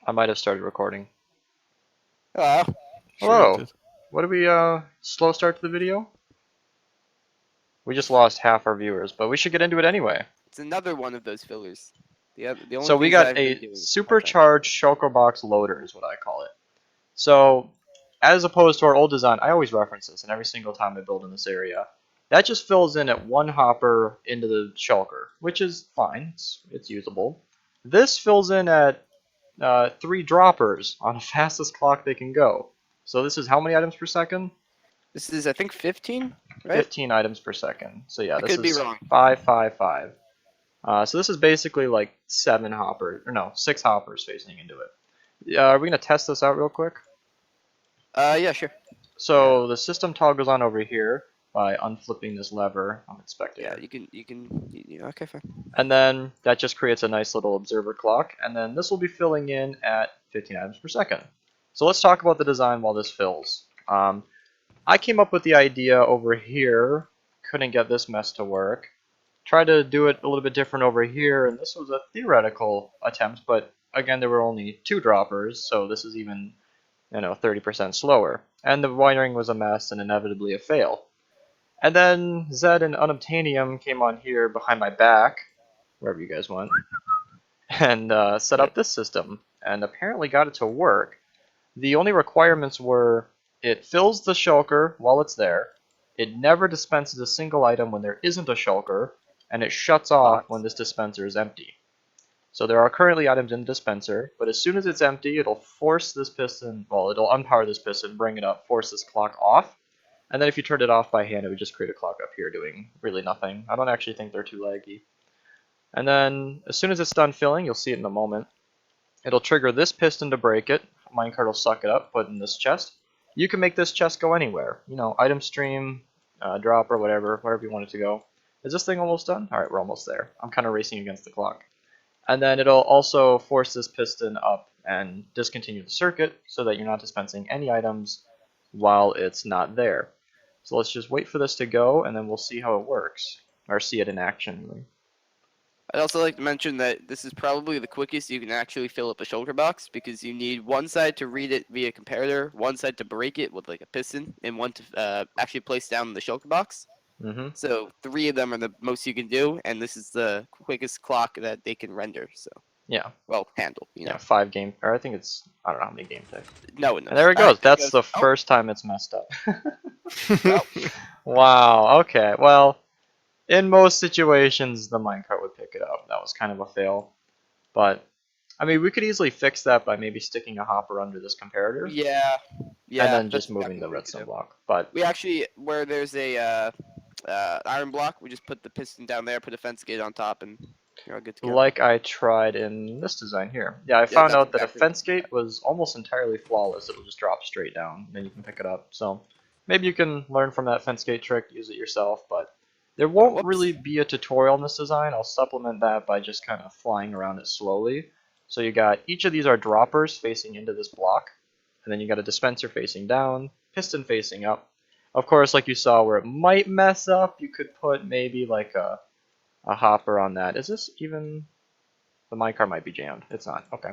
I might have started recording. Hello. Hello. What did we slow start to the video? We just lost half our viewers, but we should get into it anyway. It's another one of those fillers. The only So we things got I've been a doing part-time. supercharged shulker box loader is what I call it. So as opposed to our old design, I always reference this, and every single time I build in this area, that just fills in at one hopper into the shulker, which is fine. It's usable. This fills in at 3 droppers on the fastest clock they can go. So this is how many items per second? This is, I think, 15, right? 15 items per second. So yeah, I this could be is wrong. 555. So this is basically like 7 hoppers, or no, 6 hoppers facing into it. Are we gonna test this out real quick? Yeah, sure. So the system toggles on over here by unflipping this lever. I'm inspecting Yeah, it. okay, fine. And then that just creates a nice little observer clock. And then this will be filling in at 15 items per second. So let's talk about the design while this fills. I came up with the idea over here. Couldn't get this mess to work. Tried to do it a little bit different over here, and this was a theoretical attempt, but again, there were only 2 droppers, so this is even, 30% slower. And the wiring was a mess and inevitably a fail. And then Zed and Unobtanium came on here behind my back, wherever you guys went, and set up this system, and apparently got it to work. The only requirements were it fills the shulker while it's there, it never dispenses a single item when there isn't a shulker, and it shuts off when this dispenser is empty. So there are currently items in the dispenser, but as soon as it's empty, it'll force this piston, well, it'll unpower this piston, bring it up, force this clock off, and then if you turn it off by hand, it would just create a clock up here doing really nothing. I don't actually think they're too laggy. And then as soon as it's done filling, you'll see it in a moment, it'll trigger this piston to break it, minecart will suck it up, put it in this chest. You can make this chest go anywhere, item stream, drop or whatever you want it to go. Is this thing almost done? Alright, we're almost there. I'm kind of racing against the clock. And then it'll also force this piston up and discontinue the circuit so that you're not dispensing any items while it's not there. So let's just wait for this to go and then we'll see how it works. Or see it in action, really. I'd also like to mention that this is probably the quickest you can actually fill up a shulker box because you need one side to read it via comparator, one side to break it with like a piston, and one to actually place down the shulker box. So 3 of them are the most you can do, and this is the quickest clock that they can render. So yeah, well, handle. Yeah, 5 game, or I think it's, I don't know how many game types. No one knows. And there it goes. That's the first time it's messed up. Wow. Okay. Well, in most situations, the minecart would pick it up. That was kind of a fail, but I mean, we could easily fix that by maybe sticking a hopper under this comparator. Yeah. And then just moving the redstone block. But we actually, where there's a iron block, we just put the piston down there, put a fence gate on top, and you're all good to go. Like I tried in this design here. Yeah, I found out that a fence gate was almost entirely flawless. It'll just drop straight down, then you can pick it up. So maybe you can learn from that fence gate trick, use it yourself, but there won't really be a tutorial in this design. I'll supplement that by just kind of flying around it slowly. So you got, each of these are droppers facing into this block, and then you got a dispenser facing down, piston facing up. Of course, like you saw where it might mess up, you could put maybe like a hopper on that. Is this even, the minecart might be jammed. It's not, okay.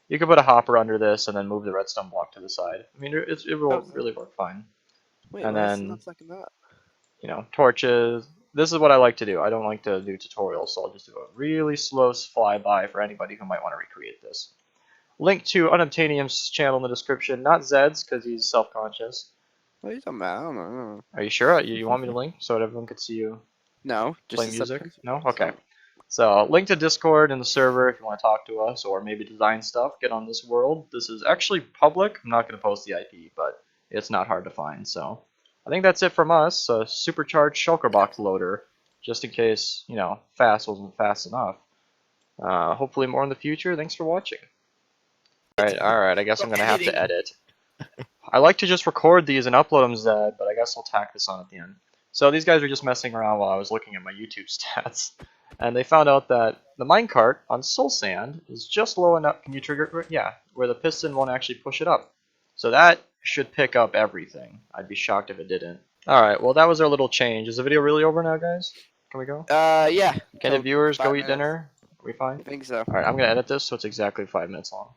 You could put a hopper under this and then move the redstone block to the side. I mean, it will really work fine. Wait, and then, not second that? Torches. This is what I like to do. I don't like to do tutorials, so I'll just do a really slow flyby for anybody who might want to recreate this. Link to Unobtanium's channel in the description, not Zed's, because he's self-conscious. What are you talking about? I don't know. Are you sure? You want me to link so that everyone could see you play music? No? Okay. So, link to Discord in the server if you want to talk to us, or maybe design stuff, get on this world. This is actually public. I'm not going to post the IP, but it's not hard to find, so I think that's it from us. A supercharged shulker box loader, just in case, fast wasn't fast enough. Hopefully more in the future. Thanks for watching. Alright, I guess I'm going to have to edit. I like to just record these and upload them, Zed, but I guess I'll tack this on at the end. So these guys were just messing around while I was looking at my YouTube stats, and they found out that the minecart on Soul Sand is just low enough. Can you trigger it? Yeah, where the piston won't actually push it up. So that should pick up everything. I'd be shocked if it didn't. Alright, well that was our little change. Is the video really over now, guys? Can we go? Yeah. Can the viewers go eat dinner? Are we fine? I think so. Alright, I'm going to edit this so it's exactly 5 minutes long.